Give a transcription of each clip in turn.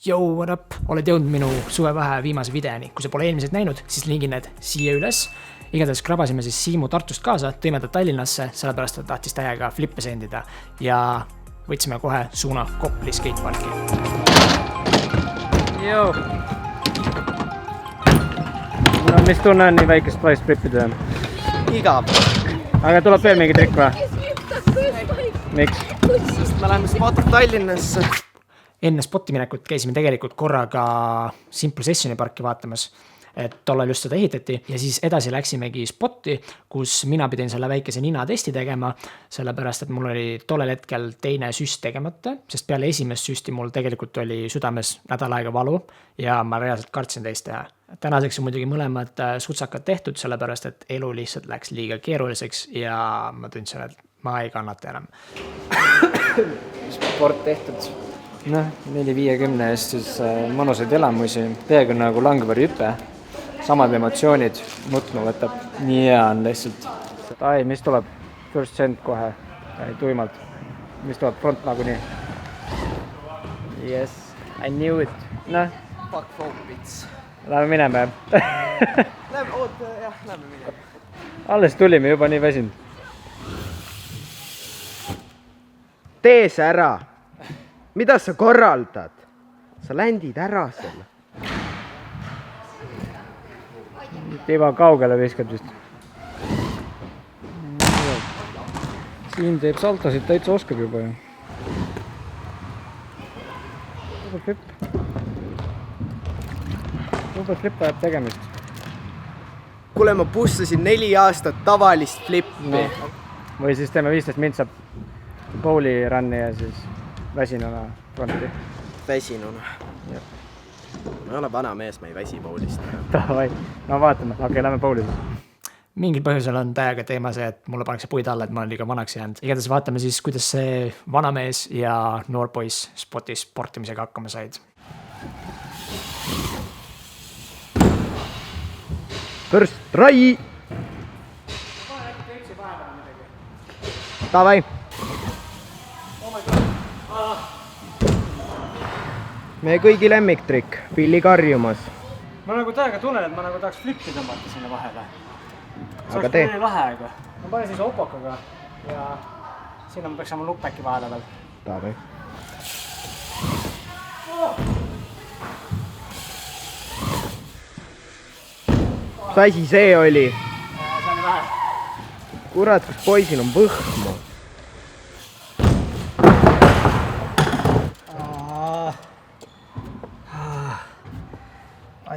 Yo, what up? Oled jõudnud minu suvevahe viimase videoni. Kui sa pole eelmised näinud, siis lingin need siia üles. Igatahes krabasime siis Siimu Tartust kaasa, tõime ta Tallinnasse, sellepärast ta tahtis täiega flippe sendida ja võtsime kohe suuna Kopli skateparki. Joo. No mis tunne on nii väikest vaist flippida? Igav. Aga tuleb veel mingi trikk või? Miks? Me läheme spotid Tallinnasse. Enne spotti minekut käisime tegelikult korraga Simple Sessioni parki vaatamas, et tollal just seda ehitati ja siis edasi läksimegi spotti, kus mina pidin selle väikese nina testi tegema, sellepärast et mul oli tollel hetkel teine süst tegemata, sest peale esimest süsti mul tegelikult oli südames nädal aega valu ja ma reaalselt kartsin teist teha. Tänaseks on muidugi mõlemad sutsakad tehtud, sellepärast et elu lihtsalt läks liiga keeruliseks ja ma tundsin, et ma ei kannata enam. Sport tehtud. Noh, 4-5-10 eest siis mõnusaid elamusi, peaaegu nagu Langvõri hüpe. Samad emotsioonid, nutma võtab. Nii hea on lihtsalt. Ai, mis tuleb? First send kohe, tuimalt. Mis tuleb front nagu nii? Yes, I knew it. Noh. Fuck Fopits. Lähme minema. Lähme minema. Alles tulime juba nii väsinud. Tee see ära. Mida sa korraldad? Sa ländid ära selle. Tiba kaugele viskab vist. Siin teeb saltosid, täitsa oskab juba ju. Super flip ajab tegemist. Kuule, ma pussasin 4 aastat tavalist flippi. No. Või siis teeme 15 mind saab bowli runni ja siis väsinuna fronti. Väsinuna. Ma ei ole vana mees, ma ei väsi bowlist. Davai. No vaatame. Okei, lähme bowlile. Mingil põhjusel on täiega teema see, et mulle pannakse puid alla, et ma olen liiga vanaks jäänud. Igatahes vaatame siis, kuidas see vanamees ja noorpoiss spotis sportimisega hakkama said. First try! Davai! Meie kõigi lemmiktrikk, Pilli karjumas. Ma nagu täiega tunnen, et ma nagu tahaks flippi tõmmata sinna vahele. See Aga oleks tee. nii lahe, aga ma panen siis opokaga ja sinna ma peaks saama lupäki vahele veel. Davai. Mis asi see oli? See on vähe. Kurat, kus poisil on võhmu.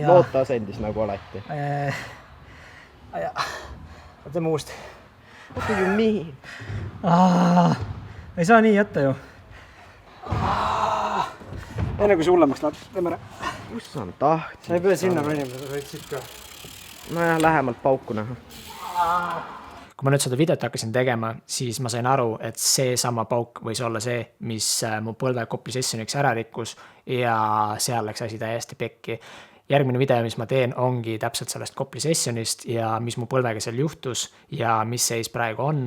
Lootasendis nagu alati. Teeme uuesti. What do you mean? Ei saa nii jätta ju. Enne kui see hullemaks läheb, teeme ära. Kus on taht? Sa ei pea sinna venima, sa võid siit ka. Nojah, lähemalt pauku näha. Kui ma nüüd seda videot hakkasin tegema, siis ma sain aru, et see sama pauk võis olla see, mis mu põlve Kopli sessioniks ära rikkus ja seal läks asi täiesti pekki. Järgmine video, mis ma teen, ongi täpselt sellest Kopli sessionist ja mis mu põlvega seal juhtus ja mis seis praegu on.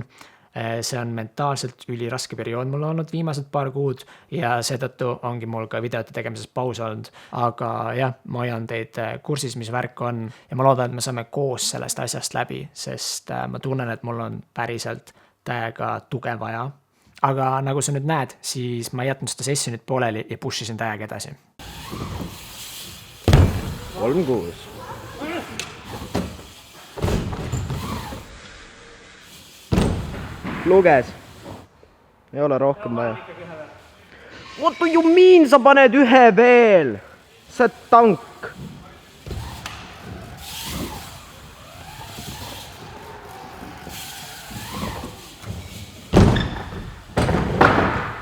See on mentaalselt üliraske periood mul olnud viimased paar kuud ja seetõttu ongi mul ka videote tegemises paus olnud. Aga jah, ma hoian teid kursis, mis värk on ja ma loodan, et me saame koos sellest asjast läbi, sest ma tunnen, et mul on päriselt täiega tuge vaja. Aga nagu sa nüüd näed, siis ma ei jätnud seda sessionit pooleli ja pushisin täiega edasi. 3-6. Luges. Ei ole rohkem vaja. What do you mean, sa paned ühe veel? Sa tank.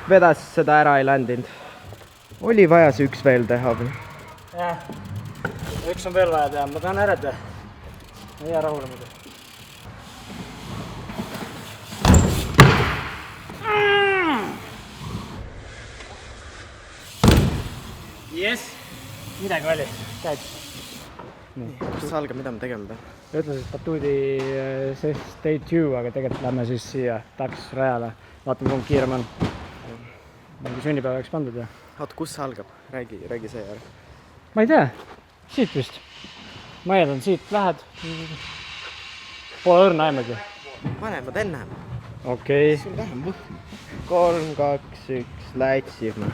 Vedas seda ära ei ländinud. Oli vaja see üks veel teha või? Jah, üks on veel vaja teha, ma tahan ära teha. Ei jää rahule muidu. Yes! Midagi oli, käid. Kus sa algab, mida me tegema peame? Ütlen siis batuudi stay 2, aga tegelikult lähme siis siia taks rajale. Vaatame, kui kiirem on. Mingi sünnipäeva oleks pandud ja Oot, kus see algab? Räägi see ära. Ma ei tea, siit vist. Ma eeldan, siit lähed. Pole õrna aimagi. Vanemad ennem. Okei. Sul vähem võhm. 3, 2, 1, lätsime.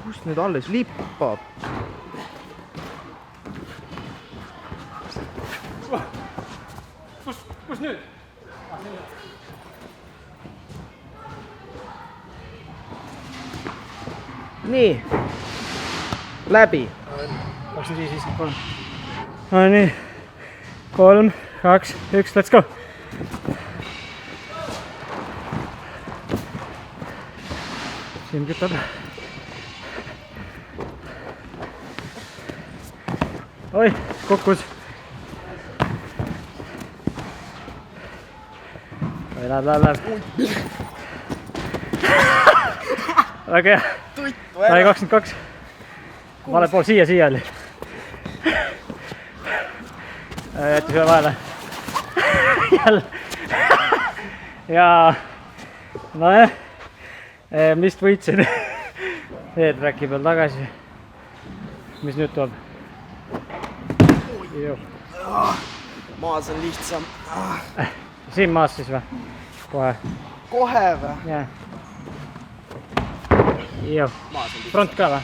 Kus nüüd alles lippab? Kus nüüd? Nii. Läbi. 25-53. No nii. 3, 2, 1, let's go. Siin kütab. Oi, kukkus. Läheb. Väga hea. Sai 22. Vale pool, siia oli. Jättis üle vahele. Jälle. Ja nojah, vist võitsin. E-tracki peal tagasi. Mis nüüd tuleb? Maas on lihtsam. Siin maas siis või? Kohe. Kohe või? Jaa. Joo. Front ka või?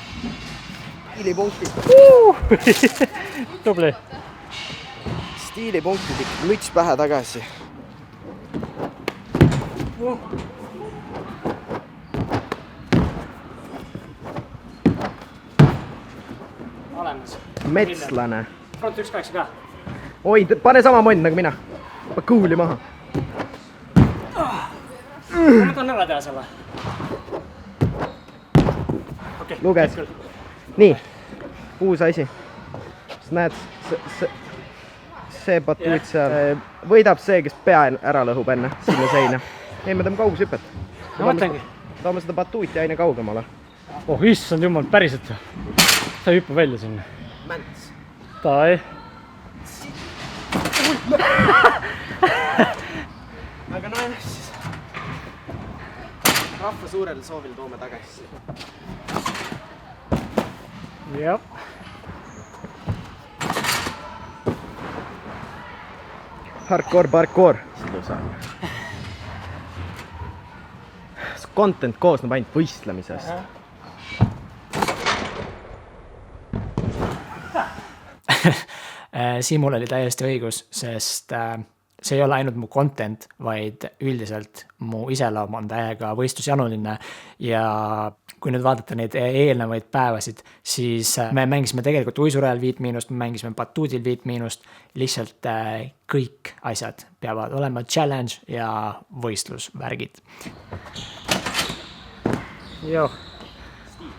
Stiilipunktid. Tubli. Stiilipunktid ikka, müts pähe tagasi. Olemas. Metslane. Front 1.8 ka. Oi, pane sama mond nagu mina. Ma kuuli maha. Ma tahan ära teha selle. Okay, Luged. Nii, uus asi. Sa näed, see batuut seal. Võidab see, kes pea ära lõhub enne sinna seina. Ei, me teeme kaugushüpet. Ma mõtlengi. Toome seda batuuti aina kaugemale. Oh, issand jumal, päriselt. Sa ei hüppa välja sinna. Mänts. Tai. Aga nojah, siis rahva suurel soovil toome tagasi. Jep. Hardcore, parkour. Content koosneb ainult võistlemisest. Siimul oli täiesti õigus, sest see ei ole ainult mu content, vaid üldiselt mu iseloom on täiega võistlusjanuline ja kui nüüd vaadata neid eelnevaid päevasid, siis me mängisime tegelikult uisurajal 5-, me mängisime batuudil 5-, lihtsalt kõik asjad peavad olema challenge ja võistlusvärgid. Joo,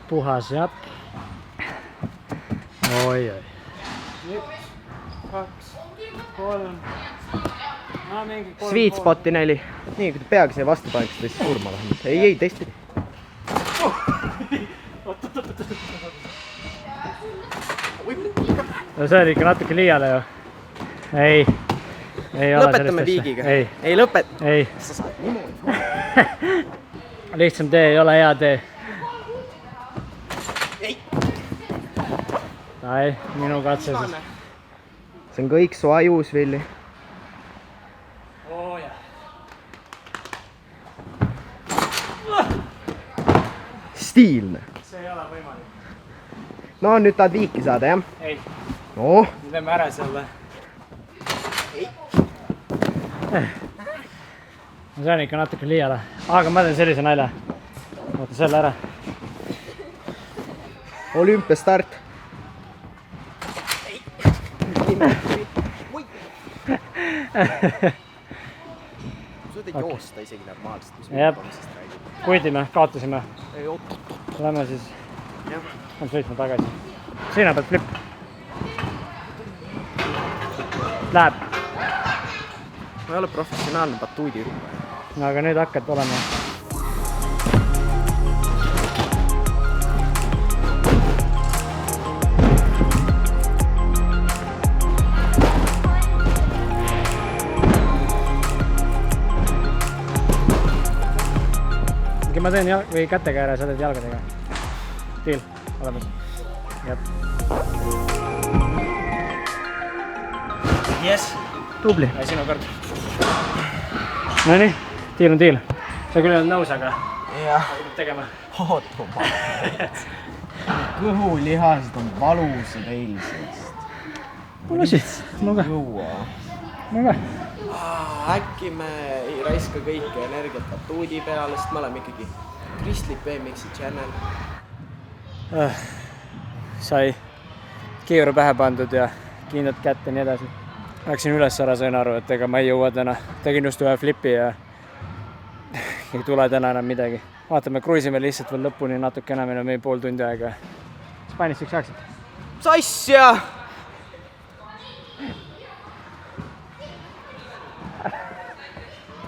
puhas japp. Oi. 1, 2, 3. No, mingi 3. Sweet spoti 4. Nii, kui te peagi siia vastu paneks, siis surma vähemalt. Ei, teistpidi. No see oli ikka natuke liiale ju. Ei ole Lõpetame viigiga. Ei lõpet. Ei. Sa saad niimoodi. Lihtsam tee ei ole hea tee. Ai, minu katse siis. See on kõik su ajus, Villi. Oo jah. Stiilne. See ei ole võimalik. No nüüd tahad viiki saada, jah? Ei. No. Me teeme ära selle. See on ikka natuke liiale. Aga ma teen sellise nalja. Oota selle ära. Olümpiastart. Sa võid joosta isegi normaalselt, mis Jep. muutamisest räägib. Kuidime, kaotasime. Ei, oot. Lähme siis. Jah. Lähme sõitma tagasi. Seina pealt flip. Läheb. Ma ei ole professionaalne batuudiruppaja. No aga nüüd hakkad olema. ma teen või kätega ära, sa teed jalgadega. Deal, olemas. Jep. Yes. Tubli. Ja sinu kord. No nii, deal on deal. Sa küll ei olnud nõus, aga Peab tegema. ootuma. Kõhulihased on valusad eilsest. Mul asi, mul ka. Mul ka. Äkki me ei raiska kõike energiat batuudi peale, sest me oleme ikkagi Kristlik BMX-i channel. Sai kiivru pähe pandud ja kindlad kätte ja nii edasi. Läksin üles ära, sain aru, et ega ma ei jõua täna. Tegin just ühe flipi ja ei tule täna enam midagi. Vaatame, kruisime lihtsalt veel lõpuni natukene, meil on meil pool tundi aega. Spainist üks saaksid? Sassja!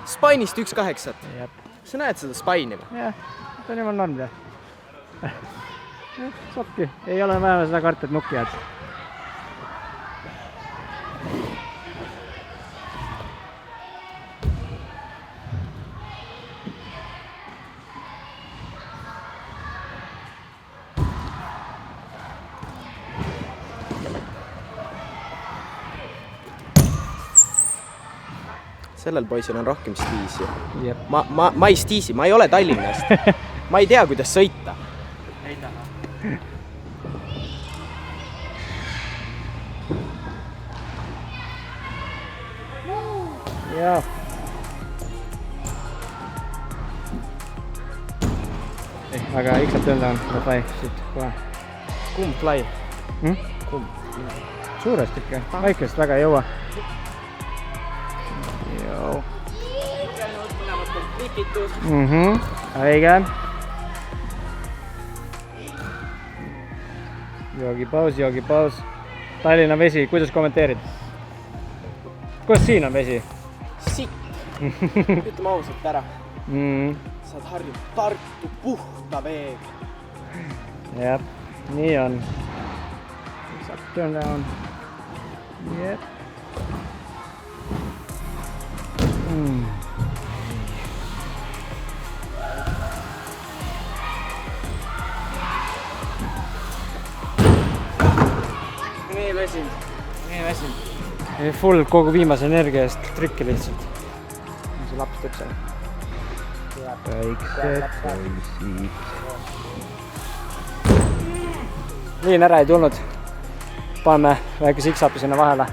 Spainist 1.8. Sa näed seda Spaini või? Jah, see on jumal norm, jah. Sopki, ei ole vähe seda kartet nukki jääd. Sellel poisil on rohkem stiisi. Jep. Ma ei stiisi, ma ei ole Tallinnast. Ma ei tea, kuidas sõita. Ei taha. Jaa. Aga X-alt tõnda on, no fly, siit kohe. Kumb fly? Kumb? Suurest ikka, väikest väga ei jõua. Joo. Õige. Joogipaus. Tallinna vesi, kuidas kommenteerid? Kuidas siin on vesi? Sitt. Ütleme ausalt ära. Sa oled harjunud Tartu puhta veega. Jep, nii on. Turn down. Jep. Nii väsinud. Full kogu viimase energia eest trükki lihtsalt. See laps teeb seal. Väiksed poisid. Liin ära ei tulnud. Paneme väike X-upi sinna vahele.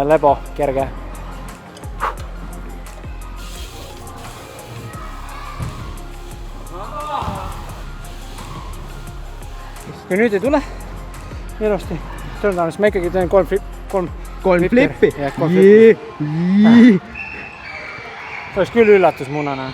Lebo, kerge. Kui nüüd ei tule ilusti, siis ma ikkagi teen kolm flippi. See oleks küll üllatus munana.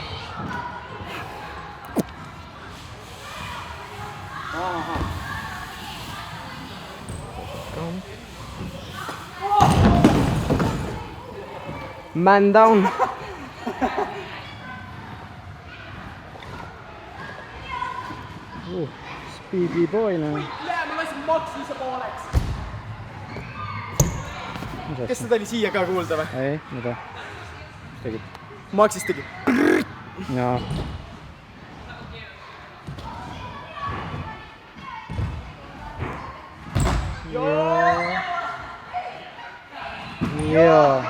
Man down. Speedy boy no. Ma lasin Maxi ise pooleks. Kes seda oli siia ka kuulda või? Ei, mida? Mis tegid? Maxis tegi. Jaa. Joo.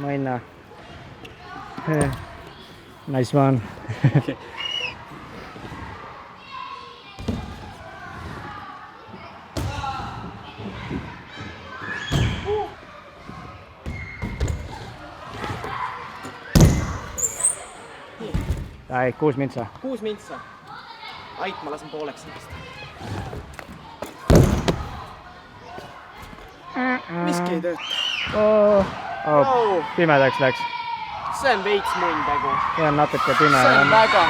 Maina. Nice one. Ai, 6 mintsa. 6 mintsa. Ait, ma lasen pooleks sellest. Miski ei tööta. Pimedaks läks. See on veits munn tegu. See on natuke pime. See on väga.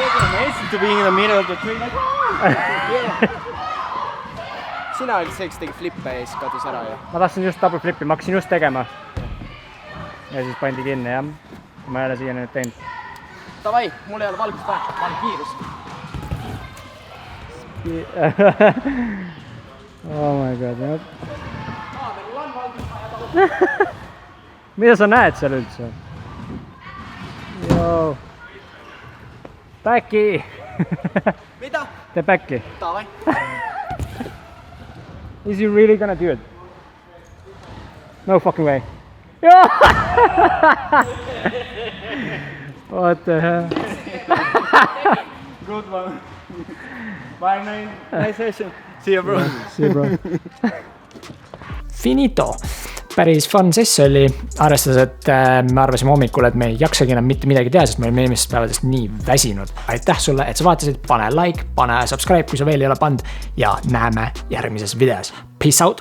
To being in the middle of the tree. Sina olid see, kes tegi flippe ja siis kadus ära ju. Ma tahtsin just double flippi, ma hakkasin just tegema. Ja siis pandi kinni, jah. Ma ei ole siia nüüd teinud. Davai, mul ei ole valgust vaja, ma olen kiirust. Oh my god, jah. Mida sa näed seal üldse? Oh. Backi! Mida? Tee backi. Davai. Is he really gonna do it? No fucking way. What the hell? Good one. Bye, man. Nice session. See you, bro. See bro. Finito! Päris fun sess oli, arvestades, et me arvasime hommikul, et me ei jaksagi enam mitte midagi teha, sest me olime eelmistest päevadest nii väsinud. Aitäh sulle, et sa vaatasid, pane like, pane subscribe, kui sa veel ei ole pannud ja näeme järgmises videos. Peace out!